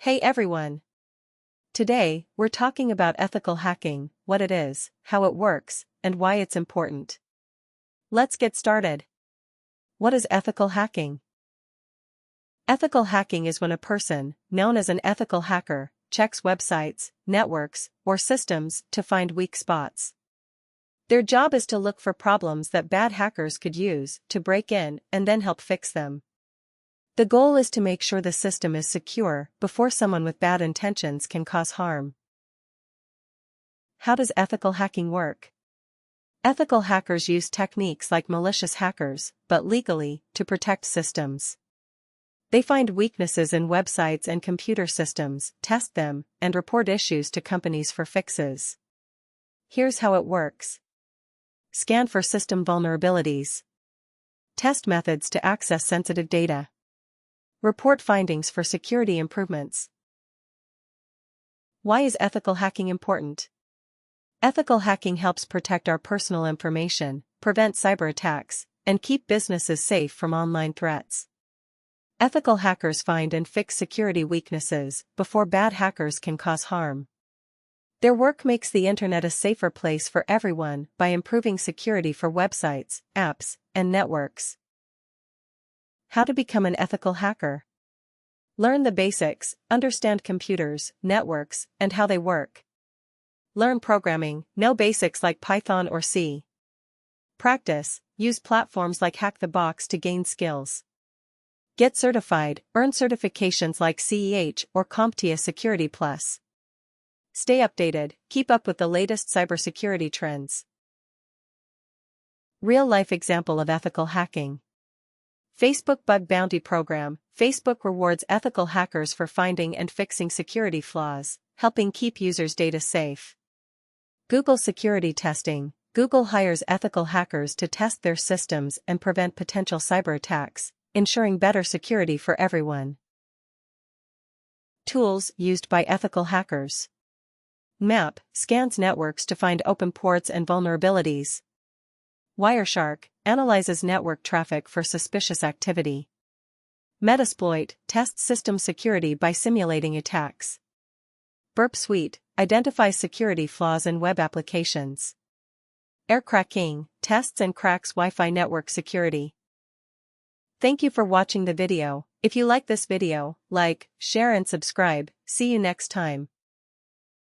Hey everyone! Today, we're talking about ethical hacking, what it is, how it works, and why it's important. Let's get started. What is ethical hacking? Ethical hacking is when a person, known as an ethical hacker, checks websites, networks, or systems to find weak spots. Their job is to look for problems that bad hackers could use to break in and then help fix them. The goal is to make sure the system is secure before someone with bad intentions can cause harm. How does ethical hacking work? Ethical hackers use techniques like malicious hackers, but legally, to protect systems. They find weaknesses in websites and computer systems, test them, and report issues to companies for fixes. Here's how it works. Scan for system vulnerabilities. Test methods to access sensitive data. Report findings for security improvements. Why is ethical hacking important? Ethical hacking helps protect our personal information, prevent cyber attacks, and keep businesses safe from online threats. Ethical hackers find and fix security weaknesses before bad hackers can cause harm. Their work makes the internet a safer place for everyone by improving security for websites, apps, and networks. How to become an ethical hacker? Learn the basics, understand computers, networks, and how they work. Learn programming, know basics like Python or C. Practice, use platforms like Hack the Box to gain skills. Get certified, earn certifications like CEH or CompTIA Security Plus. Stay updated, keep up with the latest cybersecurity trends. Real-life example of ethical hacking. Facebook Bug Bounty Program. Facebook rewards ethical hackers for finding and fixing security flaws, helping keep users' data safe. Google Security Testing. Google hires ethical hackers to test their systems and prevent potential cyber attacks, ensuring better security for everyone. Tools used by ethical hackers. Map scans networks to find open ports and vulnerabilities. Wireshark analyzes network traffic for suspicious activity. Metasploit tests system security by simulating attacks. Burp Suite identifies security flaws in web applications. Aircracking tests and cracks Wi-Fi network security. Thank you for watching the video. If you like this video, like, share and subscribe. See you next time.